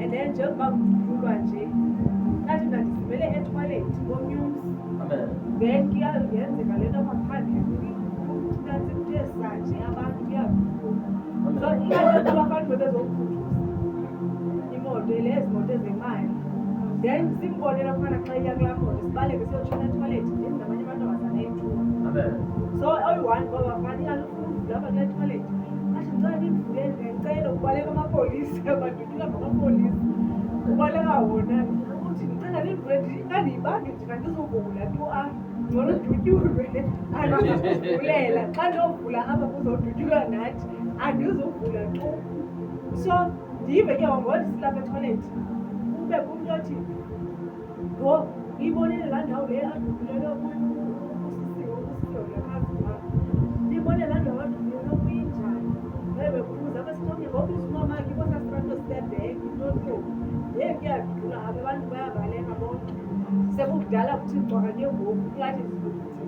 and then njengoba kudlulwa nje ngathi mna ndizimele etoilet ngomnyumsi then kuyenzeka le nto ngaphandle nansi kuthe sanje abantu kuyavuka so ikanti abantu bebezokukhuthuza imoto lezi moto ezemali then simbonela khona xa iya kulaa moto sibaleke siyotshona etoilet ndim namanye amantombazana ethuba so oyi-one babafani alufundula apha kule toilet athi ndicela ndimvulele ndicela ukubaleka amapolisa badudula ngamapolisa ubaleka wona uthi ndicela ndimvulele ndandiyibambi ndina ndizovula tu ngcono udutyulwe andizuvulela xa ndiyovula apha kuzodutyulwa nathi andizuvula tu so ndive ke ngothi silapha etoilet kube kumntu othi yho iyibonile laa ndawo le adudulele ndibone laa ndawo adudulele kuyinjani bebekubuza abasitonke ngoku isinomaki bosasitrato sitebheki tonto kuyadula apha abantu bayabaleka bonke sekudala kuthixo kanye ngoku ngathi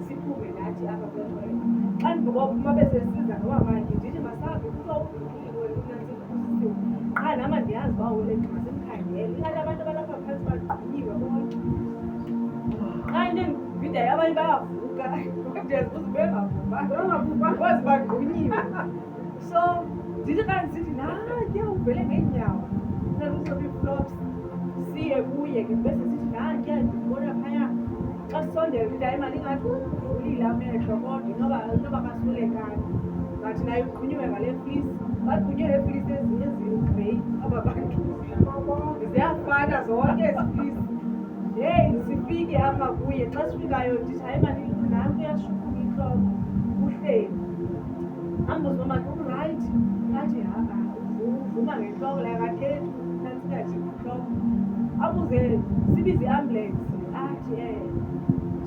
siphume nathi apha kwetoilet xa ndibobuma besesiza nowamanje ndithi masabe kulo ududuliwe kunantsikusiwe qha nama ndiyazi uba ule masimkhangele ingathi abantu abalapha phantsi bagqunyiwe bonke kanti ndividayo abanye bayavuka ndiyazibuza bengavukwazi bagqunyiwe so ndithi kanti sithi nanke uvele ngeenyawo selusobe ii-flops siye kuye ke bese sithi nanke ndibona phaya xa sisondela ndidayo imali ingathi ulile amehlo kodwa inoba kasulekani ngathi nayo ugqunyiwe ngale flisi bagqunyiwe leeflisi eziyi-grey aba bantu ziyafana zonke ezi flisi sifike apha kuye xa sifikayo ndithi hayi mani nanku uyashukuma intloko uhleli ambuza nomaki urayithi athi uvuma ngentloko lakathethi nansingathi intloko abuze sibize iambulensi athi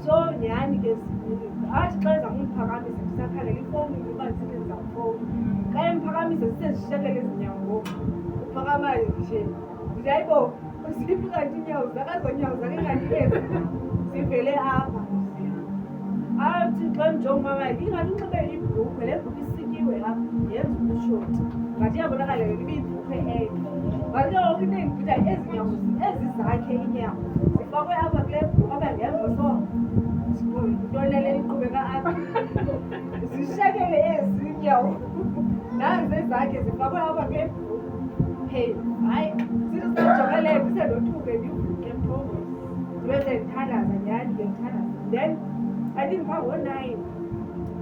so nyhani ke athi xa eza kumphakamisa ndisakhalela ifowuni uba ndisebenzisa ifowuni xa emphakamisa sisezishelele ezinyawo ngoku uphakamayo nje ndiyayibo ziphi kanti inyawo zakazonyawo zake kanti ezi zivele apha athi xa ndijonga umamakhe ingathi unxibe ibhrukhwe le bhrukhwe isikiwe apha yenza ubushoti ngathi iyabonakala ibe ibhrukhwe enye but ke ngoku into endibhidayo ezinyawo ezi zakhe inyawo zifakwe apha kule bhrukhwe apha ngemva so ntolele iqhubeka apha zishekele ezi nyawo nanzi zakhe zifakwe apha kule bhrukhwe hey hayi sithi sijongelele ndisenothuke ndivuke mphongo ndibe sendithandaza nyhani ke ndithandaza then I think phaa ngo-9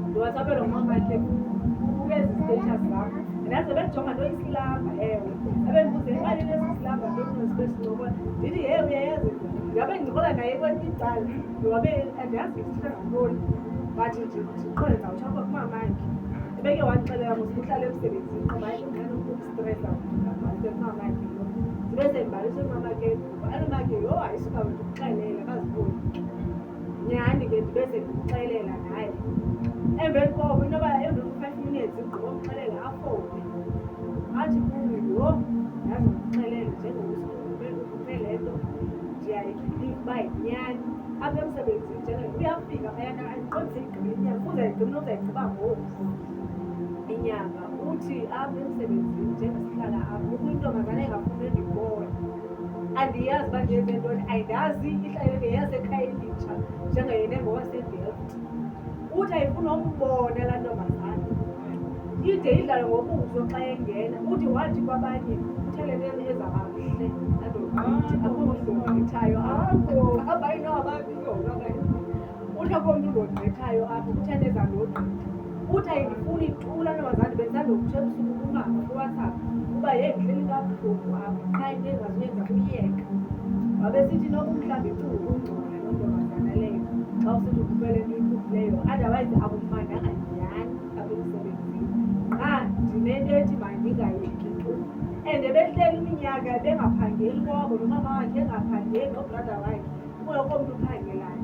ndiwasaphelwa ngumamakhe ukezi status zakho ndaze bendijonga nto isilamba ewe abendibuze imali nesisilamba ntonozibesincokola ndithi ye uyayazi ndiwabe ndincokola naye kwelinye icala ndiwabe andiyazi ndithetha ngantoni but ndiqonde ndizawutsho apha kumamakhe ebeke wandixelela mosibuhlala emsebenzini qoba ayenokustresa masekumamake lo ndibe sendibaliswe kumamakhe anomakhe yho ayisuka ndikuxelela kaziboni nyhani ke ndibe sendikuxelela naye emveni koko inoba emveni ku-5 minutes gqiba umxelela afowune athi kuyo yho yazi ndikuxelela njengokuphele le nto ndiyayibhiliva uba yinyani apha emsebenzini njenge uyafika phayana andiqondise igqiba inyanga uzayigqiba nozayigqiba ngoku inyanga uthi apha emsebenzini njengesihlala apha kukho intombazana engafuni ndibona andiyazi uba ndenze ntoni ayindazi ihlalele yasekhaya elitsha njengayena engowasedelft uthi ayifuna umbona laa ntombazana ide idlale ngobuso xa engena uthi wathi kwabanye uthelelele ezabamhle akhoomntu abanye ababiyonaa uthi akho mntu ndogqithayo apha uthene ezandogqitha uthi ayindifuni icula ntombazana bendisandokuthe ebusuku kumama kuwhatsapp uba yendihleli kabuhlungu apha qha into engazuyenza kuyiyeka wabesithi noba umhlawumbi icungungcola loo ntombazana leyo xa usithi ukhuphele into ikhuphileyo otherwise akumandanga nyhani apha emsebenzini qha ndinento ethi mandingayeki tu and behleli iminyaka bengaphangeli kwabo nomama wakhe engaphangeli nobrada wakhe kungekho mntu uphangelayo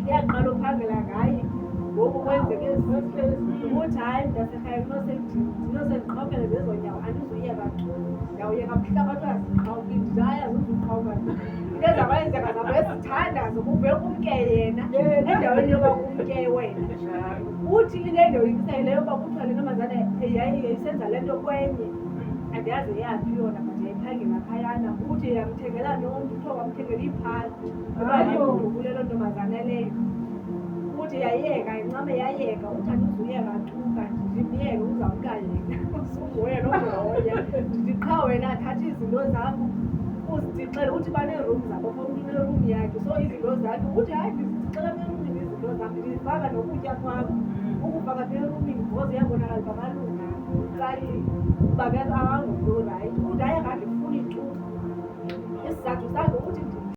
iyaqala uphangela ngaye ngoku kwenzeke ukuthi hayi mntasekhaya ndinosendiqhawukele zezo nyawo andizuyeka tu ndiyawuyeka mhla abantu aziqhawuki ndizaya zuzuqhawuka into ezawayenzeka zabo esithandazo kuvele kumke yena endaweni yoba kumke wena uthi into endoyikisayo leyo yoba kuthiwa le ntombazana yayisenza le nto kwenye andiyazi eyaphi yona but yayiphangela phayana yamthengela nonke, kuthiwa wamthengela iphali ngoba libuku lelo ntombazane leyo. Uthi yayeka incame yayeka, uthi andizuyeka tu kanti ndimyeke uzawuka yena usunguye nohoya. Ndithi qha wena thatha izinto zakho uzitixele, uthi baneerum zabo komntu unerum yakhe, so izinto zakhe uthi hayi ndizitixele nerumini izinto zam, ndizifaka nokutya kwakho. Ukufaka phi erumini because iyabonakala uba malunga uqalile uba ke akangomntu orayithi. Uthi hayi akandifuni tu. Isizathu sakhe uthi